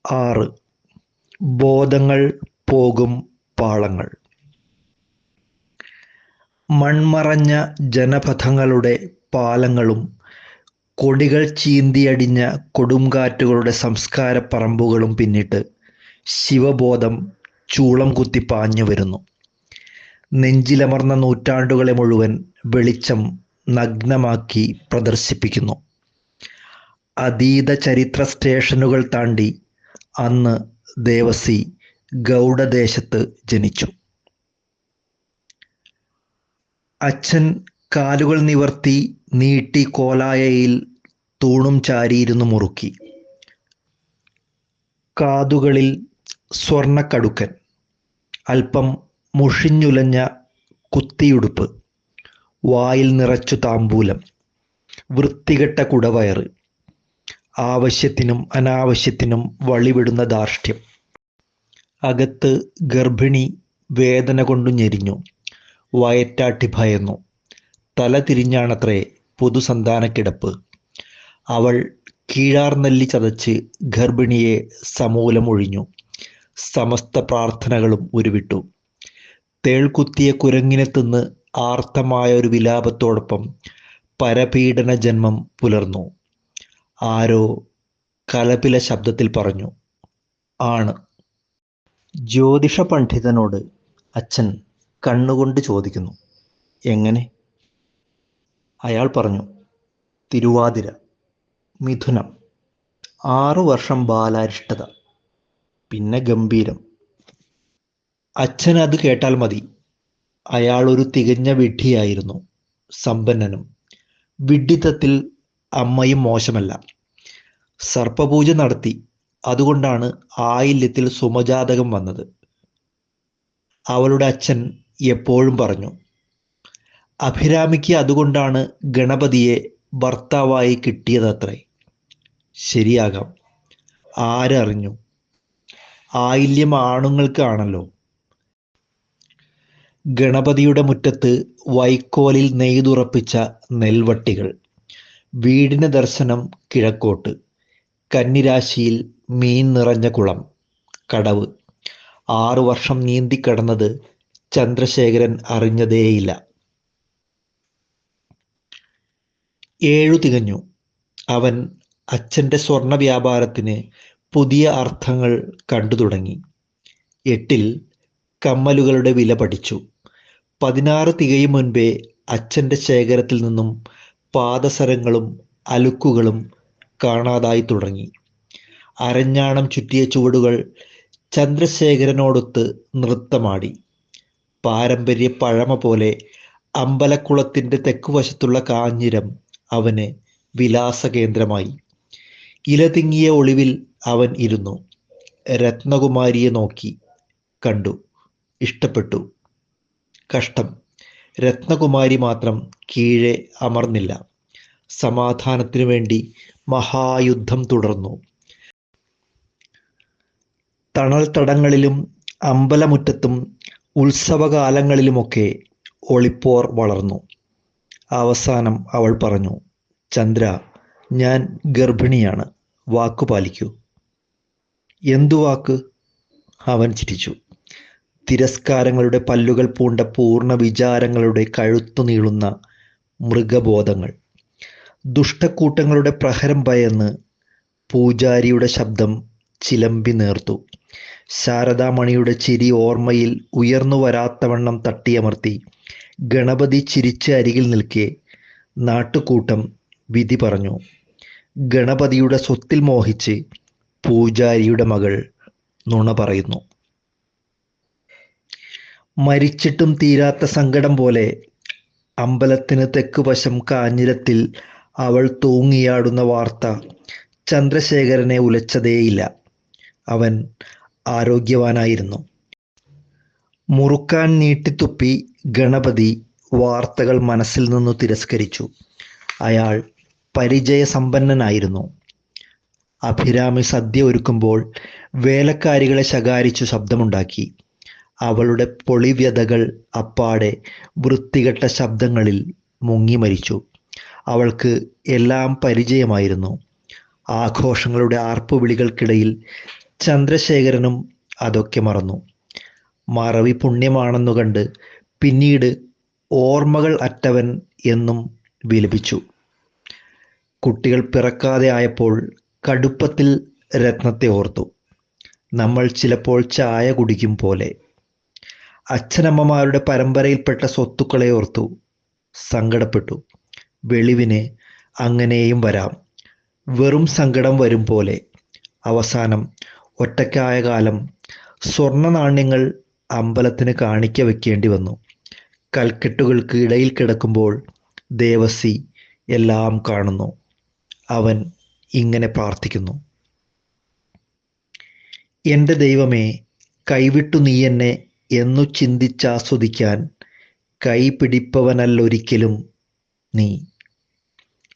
6. ബോധങ്ങൾ പോകും പാളങ്ങൾ. മൺമറഞ്ഞ ജനപഥങ്ങളുടെ പാലങ്ങളും കൊടികൾ ചീന്തിയടിഞ്ഞ കൊടുങ്കാറ്റുകളുടെ സംസ്കാരപ്പറമ്പുകളും പിന്നിട്ട് ശിവബോധം ചൂളം കുത്തി പാഞ്ഞു വരുന്നു. നെഞ്ചിലമർന്ന നൂറ്റാണ്ടുകളെ മുഴുവൻ വെളിച്ചം നഗ്നമാക്കി പ്രദർശിപ്പിക്കുന്നു. അതീത ചരിത്ര സ്റ്റേഷനുകൾ താണ്ടി അന്ന് ദേവസി ഗൗഡദേശത്ത് ജനിച്ചു. അച്ഛൻ കാലുകൾ നിവർത്തി നീട്ടി കോലായയിൽ തൂണും ചാരിയിരുന്നു മുറുക്കി. കാതുകളിൽ സ്വർണക്കടുക്കൻ, അല്പം മുഷിഞ്ഞുലഞ്ഞ കുത്തിയുടുപ്പ്, വായിൽ നിറച്ചു താമ്പൂലം, വൃത്തികെട്ട കുടവയറ്, ആവശ്യത്തിനും അനാവശ്യത്തിനും വളിവിടുന്ന ധാർഷ്ട്യം. അകത്ത് ഗർഭിണി വേദന കൊണ്ടു ഞെരിഞ്ഞു. വയറ്റാട്ടി ഭയന്നു. തല തിരിഞ്ഞാണത്രേ പുതുസന്താനക്കിടപ്പ്. അവൾ കീഴാർനെല്ലി ചതച്ച് ഗർഭിണിയെ സമൂലം ഒഴിഞ്ഞു. സമസ്ത പ്രാർത്ഥനകളും ഉരുവിട്ടു. തേൾകുത്തിയ കുരങ്ങിനെ തിന്ന് ആർത്തമായ ഒരു വിലാപത്തോടൊപ്പം പരപീഡന ജന്മം പുലർന്നു. ആരോ കലപില ശബ്ദത്തിൽ പറഞ്ഞു, ആണ്. ജ്യോതിഷ പണ്ഡിതനോട് അച്ഛൻ കണ്ണുകൊണ്ട് ചോദിക്കുന്നു, എങ്ങനെ? അയാൾ പറഞ്ഞു, തിരുവാതിര, മിഥുനം, 6 വർഷം ബാലാരിഷ്ടത, പിന്നെ ഗംഭീരം. അച്ഛൻ അത് കേട്ടാൽ മതി. അയാൾ ഒരു തികഞ്ഞ വിഡ്ഢിയായിരുന്നു, സമ്പന്നനും. വിഡ്ഢിത്തത്തിൽ അമ്മയും മോശമല്ല. സർപ്പപൂജ നടത്തി. അതുകൊണ്ടാണ് ആയില്യത്തിൽ സുമജാതകം വന്നത്. അവളുടെ അച്ഛൻ എപ്പോഴും പറഞ്ഞു, അഭിരാമിക്ക് അതുകൊണ്ടാണ് ഗണപതിയെ ഭർത്താവായി കിട്ടിയതത്രേ. ശരിയാകാം. ആരറിഞ്ഞു? ആയില്യം ആണുങ്ങൾക്ക് ആണല്ലോ. ഗണപതിയുടെ മുറ്റത്ത് വൈക്കോലിൽ നെയ്തുറപ്പിച്ച നെൽവട്ടികൾ. വീടിന് ദർശനം കിഴക്കോട്ട്. കന്നിരാശിയിൽ മീൻ നിറഞ്ഞ കുളം, കടവ്. 6 വർഷം നീന്തിക്കടന്നത് ചന്ദ്രശേഖരൻ അറിഞ്ഞതേയില്ല. 7 തികഞ്ഞു. അവൻ അച്ഛൻ്റെ സ്വർണ വ്യാപാരത്തിന് പുതിയ അർത്ഥങ്ങൾ കണ്ടു തുടങ്ങി. 8 കമ്മലുകളുടെ വില പഠിച്ചു. 16 തികയും മുൻപേ അച്ഛൻ്റെ ശേഖരത്തിൽ നിന്നും പാദസരങ്ങളും അലുക്കുകളും കാണാതായി തുടങ്ങി. അരഞ്ഞാണം ചുറ്റിയ ചുവടുകൾ ചന്ദ്രശേഖരനോടൊത്ത് നൃത്തമാടി. പാരമ്പര്യ പഴമ പോലെ അമ്പലക്കുളത്തിൻ്റെ തെക്കുവശത്തുള്ള കാഞ്ഞിരം അവന് വിലാസകേന്ദ്രമായി. ഇലതിങ്ങിയ ഒളിവിൽ അവൻ ഇരുന്നു. രത്നകുമാരിയെ നോക്കി. കണ്ടു. ഇഷ്ടപ്പെട്ടു. കഷ്ടം, രത്നകുമാരി മാത്രം കീഴെ അമർന്നില്ല. സമാധാനത്തിനു വേണ്ടി മഹായുദ്ധം തുടർന്നു. തണൽത്തടങ്ങളിലും അമ്പലമുറ്റത്തും ഉത്സവകാലങ്ങളിലുമൊക്കെ ഒളിപ്പോർ വളർന്നു. അവസാനം അവൾ പറഞ്ഞു, ചന്ദ്ര, ഞാൻ ഗർഭിണിയാണ്. വാക്കു പാലിക്കൂ. എന്തു വാക്ക്? അവൻ ചിരിച്ചു. തിരസ്കാരങ്ങളുടെ പല്ലുകൾ പൂണ്ട പൂർണ്ണ വിചാരങ്ങളുടെ കഴുത്തു നീളുന്ന മൃഗബോധങ്ങൾ. ദുഷ്ടക്കൂട്ടങ്ങളുടെ പ്രഹരം ഭയന്ന് പൂജാരിയുടെ ശബ്ദം ചിലമ്പി നേർത്തു. ശാരദാമണിയുടെ ചിരി ഓർമ്മയിൽ ഉയർന്നു വരാത്തവണ്ണം തട്ടിയമർത്തി. ഗണപതി ചിരിച്ച് അരികിൽ നിൽക്കെ നാട്ടുകൂട്ടം വിധി പറഞ്ഞു. ഗണപതിയുടെ സ്വത്തിൽ മോഹിച്ച് പൂജാരിയുടെ മകൾ നുണ പറയുന്നു. മരിച്ചിട്ടും തീരാത്ത സങ്കടം പോലെ അമ്പലത്തിന് തെക്കുവശം കാഞ്ഞിരത്തിൽ അവൾ തൂങ്ങിയാടുന്ന വാർത്ത ചന്ദ്രശേഖരനെ ഉലച്ചതേയില്ല. അവൻ ആരോഗ്യവാനായിരുന്നു. മുറുക്കാൻ നീട്ടിത്തുപ്പി ഗണപതി വാർത്തകൾ മനസ്സിൽ നിന്നു തിരസ്കരിച്ചു. അയാൾ പരിചയസമ്പന്നനായിരുന്നു. അഭിരാമി സദ്യ ഒരുക്കുമ്പോൾ വേലക്കാരികളെ ശകാരിച്ചു ശബ്ദമുണ്ടാക്കി. അവളുടെ പൊളിവ്യതകൾ അപ്പാടെ വൃത്തികെട്ട ശബ്ദങ്ങളിൽ മുങ്ങി മരിച്ചു. അവൾക്ക് എല്ലാം പരിചയമായിരുന്നു. ആഘോഷങ്ങളുടെ ആർപ്പുവിളികൾക്കിടയിൽ ചന്ദ്രശേഖരനും അതൊക്കെ മറന്നു. മറവി പുണ്യമാണെന്നു കണ്ട് പിന്നീട് ഓർമ്മകൾ അറ്റവൻ എന്നും വിലപിച്ചു. കുട്ടികൾ പിറക്കാതെ ആയപ്പോൾ കടുപ്പത്തിൽ രത്നത്തെ ഓർത്തു. നമ്മൾ ചിലപ്പോൾ ചായ കുടിക്കും പോലെ. അച്ഛനമ്മമാരുടെ പരമ്പരയിൽപ്പെട്ട സ്വത്തുക്കളെ ഓർത്തു സങ്കടപ്പെട്ടു. വെളിവിന് അങ്ങനെയും വരാം, വെറും സങ്കടം വരും പോലെ. അവസാനം ഒറ്റയ്ക്കായ കാലം സ്വർണ്ണ നാണ്യങ്ങൾ അമ്പലത്തിന് കാണിക്ക വെക്കേണ്ടി വന്നു. കൽക്കെട്ടുകൾക്ക് ഇടയിൽ കിടക്കുമ്പോൾ ദേവസി എല്ലാം കാണുന്നു. അവൻ ഇങ്ങനെ പ്രാർത്ഥിക്കുന്നു: എൻ്റെ ദൈവമേ, കൈവിട്ടു നീ എന്നെ എന്നു ചിന്തിച്ചാസ്വദിക്കാൻ കൈപിടിപ്പവനല്ലൊരിക്കലും നീ.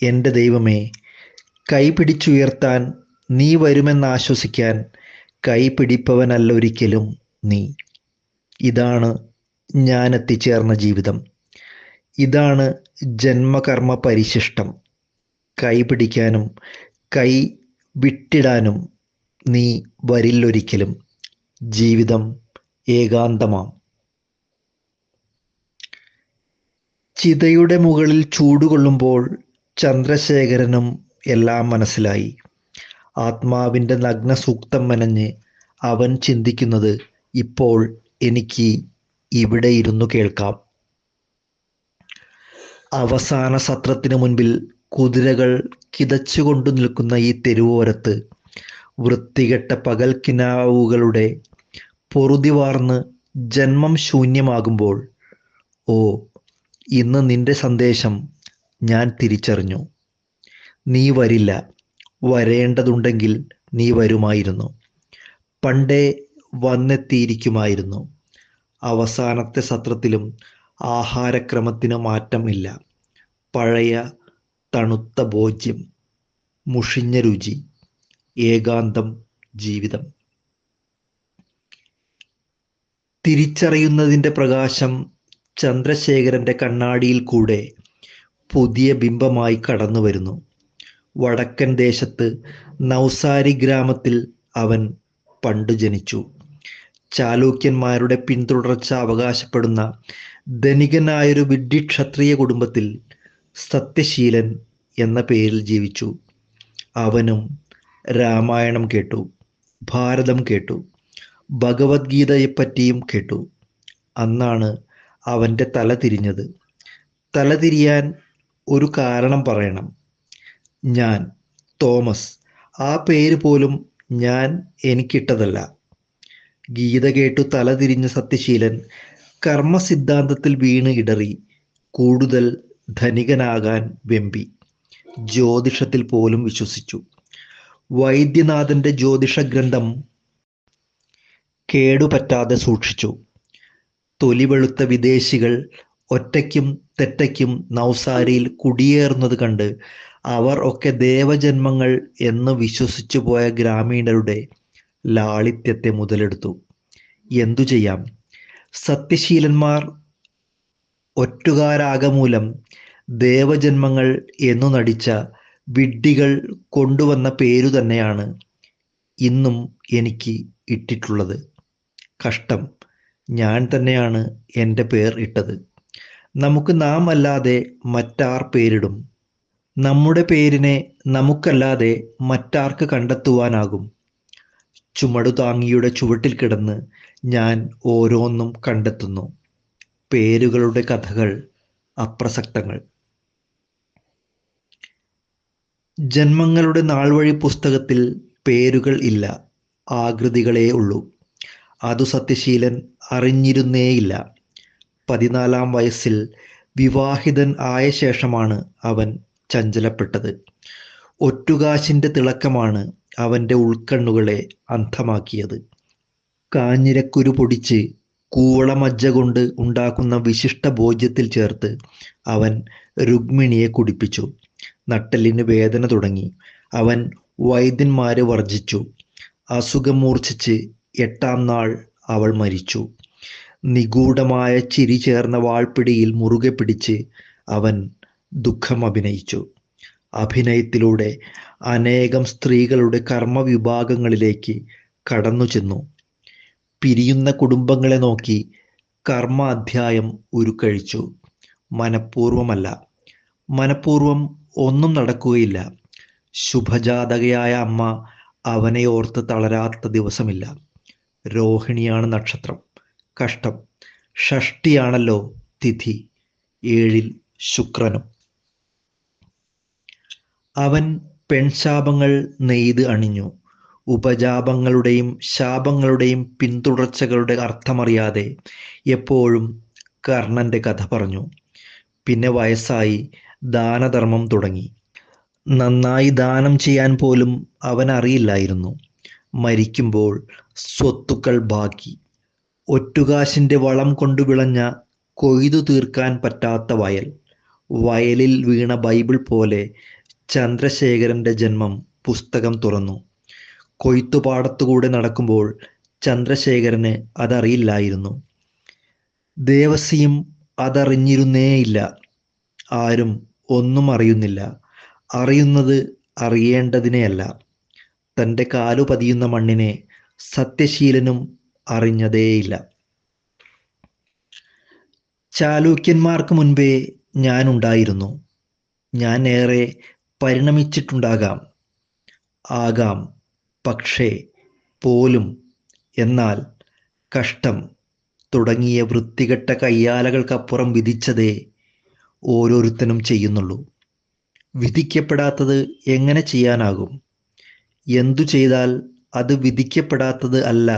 എൻ്റെ ദൈവമേ, കൈ പിടിച്ചുയർത്താൻ നീ വരുമെന്നാശ്വസിക്കാൻ കൈപിടിപ്പവനല്ലൊരിക്കലും നീ. ഇതാണ് ഞാൻ എത്തിച്ചേർന്ന ജീവിതം. ഇതാണ് ജന്മകർമ്മ പരിശിഷ്ടം. കൈ പിടിക്കാനും കൈ വിട്ടിടാനും നീ വരില്ലൊരിക്കലും. ജീവിതം ഏകാന്തമാം. ചിതയുടെ മുകളിൽ ചൂടുകൊള്ളുമ്പോൾ ചന്ദ്രശേഖരനും എല്ലാം മനസ്സിലായി. ആത്മാവിൻ്റെ നഗ്ന സൂക്തം മെനഞ്ഞ് അവൻ ചിന്തിക്കുന്നത് ഇപ്പോൾ എനിക്ക് ഇവിടെ ഇരുന്നു കേൾക്കാം. അവസാന സത്രത്തിനു മുൻപിൽ കുതിരകൾ കിതച്ചുകൊണ്ടു നിൽക്കുന്ന ഈ തെരുവോരത്ത് വൃത്തികെട്ട പകൽക്കിനാവുകളുടെ പൊറുതി വാർന്ന് ജന്മം ശൂന്യമാകുമ്പോൾ, ഓ, ഇന്ന് നിന്റെ സന്ദേശം ഞാൻ തിരിച്ചറിഞ്ഞു. നീ വരില്ല. വരേണ്ടതുണ്ടെങ്കിൽ നീ വരുമായിരുന്നു. പണ്ടേ വന്നെത്തിയിരിക്കുമായിരുന്നു. അവസാനത്തെ സത്രത്തിലും ആഹാരക്രമത്തിന് മാറ്റം ഇല്ല. പഴയ തണുത്ത ഭോജ്യം, മുഷിഞ്ഞ രുചി, ഏകാന്തം, ജീവിതം. തിരിച്ചറിയുന്നതിൻ്റെ പ്രകാശം ചന്ദ്രശേഖരൻ്റെ കണ്ണാടിയിൽ കൂടെ പുതിയ ബിംബമായി കടന്നു വരുന്നു. വടക്കൻ ദേശത്ത് നൗസാരി ഗ്രാമത്തിൽ അവൻ പണ്ടു ജനിച്ചു. ചാലൂക്യന്മാരുടെ പിന്തുടർച്ച അവകാശപ്പെടുന്ന ധനികനായൊരു വിഡ്ഢി ക്ഷത്രിയ കുടുംബത്തിൽ സത്യശീലൻ എന്ന പേരിൽ ജീവിച്ചു. അവനും രാമായണം കേട്ടു, ഭാരതം കേട്ടു, ഭഗവത്ഗീതയെപ്പറ്റിയും കേട്ടു. അന്നാണ് അവൻ്റെ തല തിരിഞ്ഞത്. തലതിരിയാൻ ഒരു കാരണം പറയണം. ഞാൻ, തോമസ്, ആ പേര് പോലും ഞാൻ എനിക്കിട്ടതല്ല. ഗീത കേട്ടു തലതിരിഞ്ഞ സത്യശീലൻ കർമ്മസിദ്ധാന്തത്തിൽ വീണ് ഇടറി കൂടുതൽ ധനികനാകാൻ വെമ്പി. ജ്യോതിഷത്തിൽ പോലും വിശ്വസിച്ചു. വൈദ്യനാഥൻ്റെ ജ്യോതിഷ ഗ്രന്ഥം കേടുപറ്റാതെ സൂക്ഷിച്ചു. തൊലി വെളുത്ത വിദേശികൾ ഒറ്റയ്ക്കും തെറ്റയ്ക്കും നൗസാരിയിൽ കുടിയേറുന്നത് കണ്ട് അവർ ഒക്കെ ദേവജന്മങ്ങൾ എന്ന് വിശ്വസിച്ചു പോയ ഗ്രാമീണരുടെ ലാളിത്യത്തെ മുതലെടുത്തു. എന്തു ചെയ്യാം? സത്യശീലന്മാർ ഒറ്റുകാരാകമൂലം ദേവജന്മങ്ങൾ എന്നു നടിച്ച വിഡ്ഢികൾ കൊണ്ടുവന്ന പേരു തന്നെയാണ് ഇന്നും എനിക്ക് ഇട്ടിട്ടുള്ളത്. കഷ്ടം, ഞാൻ തന്നെയാണ് എൻ്റെ പേർ ഇട്ടത്. നമുക്ക് നാം അല്ലാതെ മറ്റാർ പേരിടും? നമ്മുടെ പേരിനെ നമുക്കല്ലാതെ മറ്റാർക്ക് കണ്ടെത്തുവാനാകും? ചുമടുതാങ്ങിയുടെ ചുവട്ടിൽ കിടന്ന് ഞാൻ ഓരോന്നും കണ്ടെത്തുന്നു. പേരുകളുടെ കഥകൾ അപ്രസക്തങ്ങൾ. ജന്മങ്ങളുടെ നാൾവഴി പുസ്തകത്തിൽ പേരുകൾ ഇല്ല, ആകൃതികളേ ഉള്ളൂ. അതു സത്യശീലൻ അറിഞ്ഞിരുന്നേയില്ല. 14-ാം വയസ്സിൽ വിവാഹിതൻ ആയ ശേഷമാണ് അവൻ ചഞ്ചലപ്പെട്ടത്. ഒറ്റുകാശിൻ്റെ തിളക്കമാണ് അവൻ്റെ ഉൾക്കണ്ണുകളെ അന്ധമാക്കിയത്. കാഞ്ഞിരക്കുരു പൊടിച്ച് കൂവളമജ്ജ കൊണ്ട് ഉണ്ടാക്കുന്ന വിശിഷ്ട ഭോജ്യത്തിൽ ചേർത്ത് അവൻ രുക്മിണിയെ കുടിപ്പിച്ചു. നട്ടെല്ലിന് വേദന തുടങ്ങി. അവൻ വൈദ്യന്മാരെ വർജിച്ചു. അസുഖം മൂർച്ഛിച്ച് 8-ാം നാൾ അവൾ മരിച്ചു. നിഗൂഢമായ ചിരി ചേർന്ന വാൾപ്പിടിയിൽ മുറുകെ പിടിച്ച് അവൻ ദുഃഖം അഭിനയിച്ചു. അഭിനയത്തിലൂടെ അനേകം സ്ത്രീകളുടെ കർമ്മവിഭാഗങ്ങളിലേക്ക് കടന്നു ചെന്നു. പിരിയുന്ന കുടുംബങ്ങളെ നോക്കി കർമ്മ അധ്യായം ഉരുക്കഴിച്ചു. മനഃപൂർവമല്ല. മനഃപൂർവം ഒന്നും നടക്കുകയില്ല. ശുഭജാതകയായ അമ്മ അവനെ ഓർത്ത് തളരാത്ത ദിവസമില്ല. രോഹിണിയാണ് നക്ഷത്രം. കഷ്ടം. ഷഷ്ടിയാണല്ലോ തിഥി. 7 ശുക്രനും. അവൻ പെൺശാപങ്ങൾ നെയ്ത് അണിഞ്ഞു. ഉപജാപങ്ങളുടെയും ശാപങ്ങളുടെയും പിന്തുടർച്ചകളുടെ അർത്ഥമറിയാതെ എപ്പോഴും കർണന്റെ കഥ പറഞ്ഞു. പിന്നെ വയസ്സായി ദാനധർമ്മം തുടങ്ങി. നന്നായി ദാനം ചെയ്യാൻ പോലും അവൻ അറിയില്ലായിരുന്നു. മരിക്കുമ്പോൾ സ്വത്തുക്കൾ ബാക്കി. ഒറ്റുകാശിൻ്റെ വളം കൊണ്ടു വിളഞ്ഞ കൊയ്തു തീർക്കാൻ പറ്റാത്ത വയൽ. വയലിൽ വീണ ബൈബിൾ പോലെ ചന്ദ്രശേഖരന്റെ ജന്മം പുസ്തകം തുറന്നു. കൊയ്ത്തുപാടത്തുകൂടെ നടക്കുമ്പോൾ ചന്ദ്രശേഖരന് അതറിയില്ലായിരുന്നു. ദേവസിയും അതറിഞ്ഞിരുന്നേയില്ല. ആരും ഒന്നും അറിയുന്നില്ല. അറിയുന്നത് അറിയേണ്ടതിനെയല്ല. തൻ്റെ കാലു പതിയുന്ന മണ്ണിനെ സത്യശീലനും അറിഞ്ഞതേയില്ല. ചാലൂക്യന്മാർക്ക് മുൻപേ ഞാൻ ഉണ്ടായിരുന്നു. ഞാൻ ഏറെ പരിണമിച്ചിട്ടുണ്ടാകാം. ആകാം. പക്ഷേ പോലും. എന്നാൽ കഷ്ടം തുടങ്ങിയ വൃത്തികെട്ട കയ്യാലകൾക്കപ്പുറം വിധിച്ചതേ ഓരോരുത്തനും ചെയ്യുന്നുള്ളൂ. വിധിക്കപ്പെടാത്തത് എങ്ങനെ ചെയ്യാനാകും? എന്തു ചെയ്താൽ അത് വിധിക്കപ്പെടാത്തത് അല്ല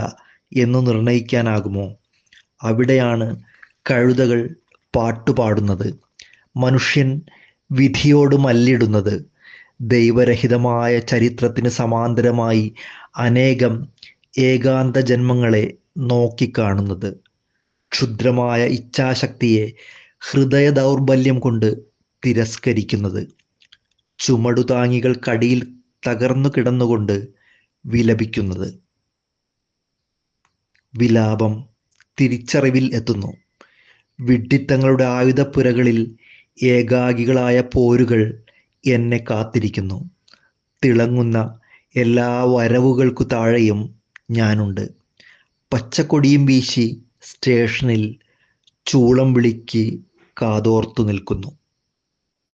എന്ന് നിർണയിക്കാനാകുമോ? അവിടെയാണ് കഴുതകൾ പാട്ടുപാടുന്നത്. മനുഷ്യൻ വിധിയോട് മല്ലിടുന്നത്. ദൈവരഹിതമായ ചരിത്രത്തിന് സമാന്തരമായി അനേകം ഏകാന്ത ജന്മങ്ങളെ നോക്കിക്കാണുന്നത്. ക്ഷുദ്രമായ ഇച്ഛാശക്തിയെ ഹൃദയ ദൗർബല്യം കൊണ്ട് തിരസ്കരിക്കുന്നത്. ചുമടുതാങ്ങികൾക്കടിയിൽ തകർന്നു കിടന്നുകൊണ്ട് വിലപിക്കുന്നത്. വിലാപം തിരിച്ചറിവിൽ എത്തുന്നു. വിഡ്ഢിത്തങ്ങളുടെ ആയുധപ്പുരകളിൽ ഏകാകികളായ പോരുകൾ എന്നെ കാത്തിരിക്കുന്നു. തിളങ്ങുന്ന എല്ലാ വരവുകൾക്കു താഴെയും ഞാനുണ്ട്. പച്ചക്കൊടിയും വീശി സ്റ്റേഷനിൽ ചൂളം വിളിക്ക് കാതോർത്തു നിൽക്കുന്നു.